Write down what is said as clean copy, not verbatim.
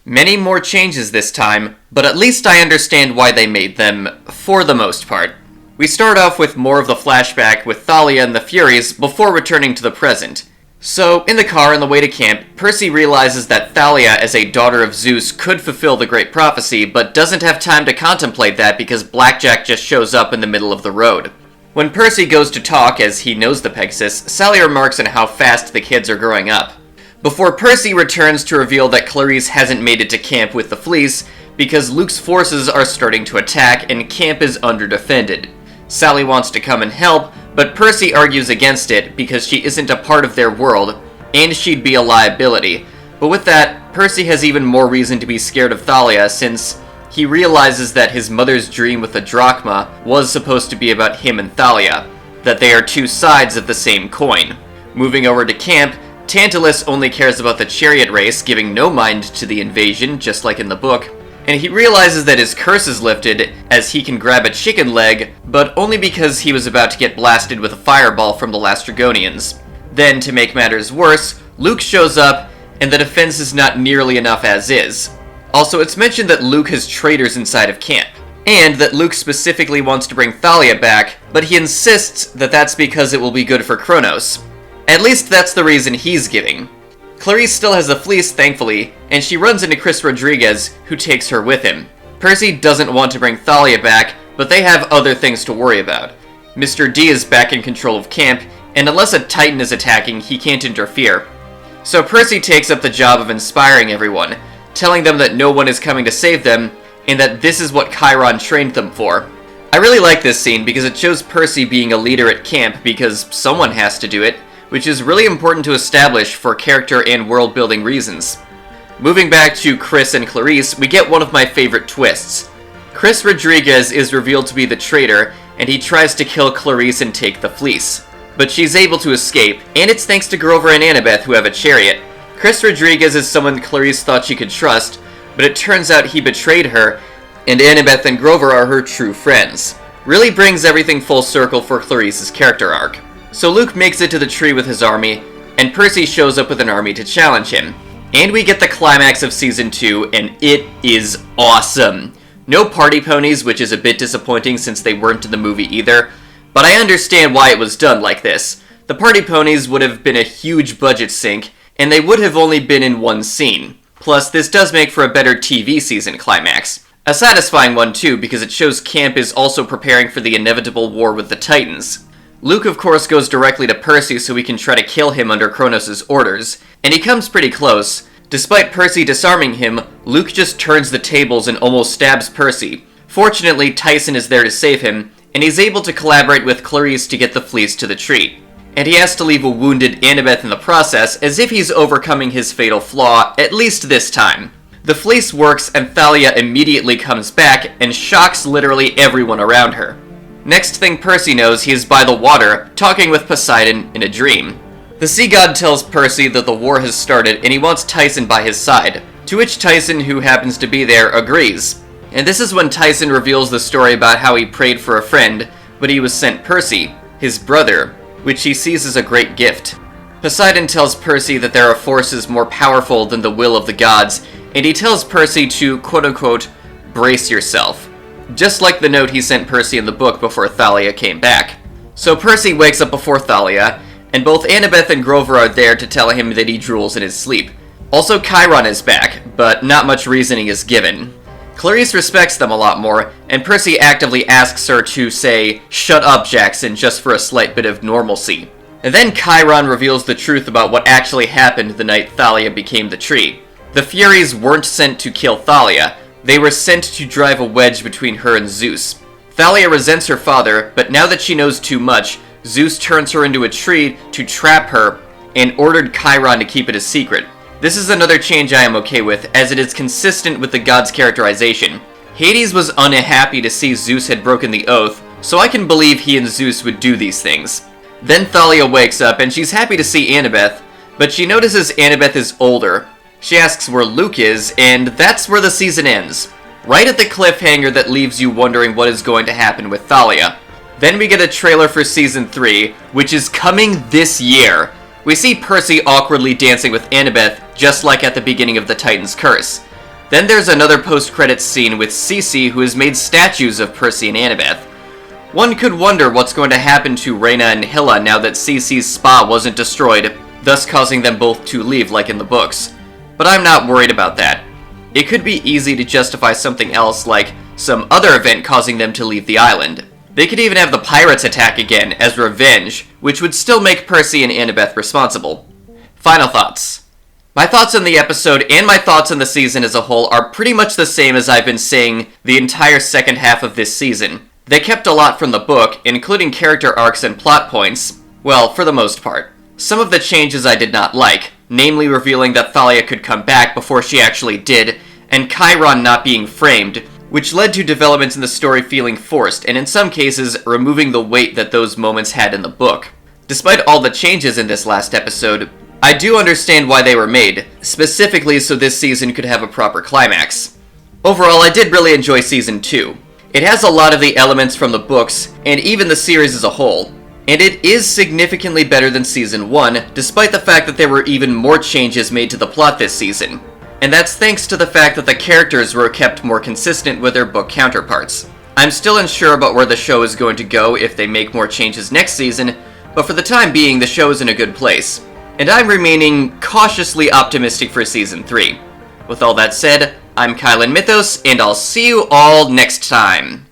Many more changes this time, but at least I understand why they made them, for the most part. We start off with more of the flashback with Thalia and the Furies before returning to the present. So, in the car on the way to camp, Percy realizes that Thalia, as a daughter of Zeus, could fulfill the Great Prophecy, but doesn't have time to contemplate that because Blackjack just shows up in the middle of the road. When Percy goes to talk, as he knows the Pegasus, Sally remarks on how fast the kids are growing up. Before Percy returns to reveal that Clarice hasn't made it to camp with the Fleece, because Luke's forces are starting to attack and camp is underdefended. Sally wants to come and help, but Percy argues against it because she isn't a part of their world, and she'd be a liability. But with that, Percy has even more reason to be scared of Thalia, since he realizes that his mother's dream with the drachma was supposed to be about him and Thalia, that they are two sides of the same coin. Moving over to camp, Tantalus only cares about the chariot race, giving no mind to the invasion, just like in the book, and he realizes that his curse is lifted as he can grab a chicken leg, but only because he was about to get blasted with a fireball from the Lastrygonians. Then, to make matters worse, Luke shows up, and the defense is not nearly enough as is. Also, it's mentioned that Luke has traitors inside of camp, and that Luke specifically wants to bring Thalia back, but he insists that that's because it will be good for Kronos. At least that's the reason he's giving. Clarice still has the Fleece, thankfully, and she runs into Chris Rodriguez, who takes her with him. Percy doesn't want to bring Thalia back, but they have other things to worry about. Mr. D is back in control of camp, and unless a Titan is attacking, he can't interfere. So Percy takes up the job of inspiring everyone, telling them that no one is coming to save them, and that this is what Chiron trained them for. I really like this scene because it shows Percy being a leader at camp because someone has to do it, which is really important to establish for character and world-building reasons. Moving back to Chris and Clarice, we get one of my favorite twists. Chris Rodriguez is revealed to be the traitor, and he tries to kill Clarice and take the Fleece. But she's able to escape, and it's thanks to Grover and Annabeth who have a chariot. Chris Rodriguez is someone Clarice thought she could trust, but it turns out he betrayed her, and Annabeth and Grover are her true friends. Really brings everything full circle for Clarice's character arc. So Luke makes it to the tree with his army, and Percy shows up with an army to challenge him. And we get the climax of Season 2, and it is awesome. No party ponies, which is a bit disappointing since they weren't in the movie either, but I understand why it was done like this. The party ponies would have been a huge budget sink, and they would have only been in one scene. Plus, this does make for a better TV season climax. A satisfying one too, because it shows camp is also preparing for the inevitable war with the Titans. Luke, of course, goes directly to Percy so he can try to kill him under Kronos' orders, and he comes pretty close. Despite Percy disarming him, Luke just turns the tables and almost stabs Percy. Fortunately, Tyson is there to save him, and he's able to collaborate with Clarice to get the Fleece to the tree. And he has to leave a wounded Annabeth in the process, as if he's overcoming his fatal flaw, at least this time. The Fleece works, and Thalia immediately comes back and shocks literally everyone around her. Next thing Percy knows, he is by the water, talking with Poseidon in a dream. The sea god tells Percy that the war has started and he wants Tyson by his side, to which Tyson, who happens to be there, agrees. And this is when Tyson reveals the story about how he prayed for a friend, but he was sent Percy, his brother, which he sees as a great gift. Poseidon tells Percy that there are forces more powerful than the will of the gods, and he tells Percy to, quote-unquote, brace yourself. Just like the note he sent Percy in the book before Thalia came back. So Percy wakes up before Thalia, and both Annabeth and Grover are there to tell him that he drools in his sleep. Also, Chiron is back, but not much reasoning is given. Clarice respects them a lot more, and Percy actively asks her to say, "Shut up, Jackson," just for a slight bit of normalcy. And then Chiron reveals the truth about what actually happened the night Thalia became the tree. The Furies weren't sent to kill Thalia. They were sent to drive a wedge between her and Zeus. Thalia resents her father, but now that she knows too much, Zeus turns her into a tree to trap her, and ordered Chiron to keep it a secret. This is another change I am okay with, as it is consistent with the god's characterization. Hades was unhappy to see Zeus had broken the oath, so I can believe he and Zeus would do these things. Then Thalia wakes up, and she's happy to see Annabeth, but she notices Annabeth is older. She asks where Luke is, and that's where the season ends. Right at the cliffhanger that leaves you wondering what is going to happen with Thalia. Then we get a trailer for Season 3, which is coming this year. We see Percy awkwardly dancing with Annabeth, just like at the beginning of the Titan's Curse. Then there's another post-credits scene with Cece, who has made statues of Percy and Annabeth. One could wonder what's going to happen to Reyna and Hilla now that Cece's spa wasn't destroyed, thus causing them both to leave like in the books. But I'm not worried about that. It could be easy to justify something else, like some other event causing them to leave the island. They could even have the pirates attack again as revenge, which would still make Percy and Annabeth responsible. Final thoughts. My thoughts on the episode and my thoughts on the season as a whole are pretty much the same as I've been saying the entire second half of this season. They kept a lot from the book, including character arcs and plot points, well, for the most part. Some of the changes I did not like, namely revealing that Thalia could come back before she actually did, and Chiron not being framed, which led to developments in the story feeling forced, and in some cases, removing the weight that those moments had in the book. Despite all the changes in this last episode, I do understand why they were made, specifically so this season could have a proper climax. Overall, I did really enjoy Season 2. It has a lot of the elements from the books, and even the series as a whole, and it is significantly better than Season 1, despite the fact that there were even more changes made to the plot this season. And that's thanks to the fact that the characters were kept more consistent with their book counterparts. I'm still unsure about where the show is going to go if they make more changes next season, but for the time being, the show is in a good place. And I'm remaining cautiously optimistic for Season 3. With all that said, I'm Kylan Mythos, and I'll see you all next time.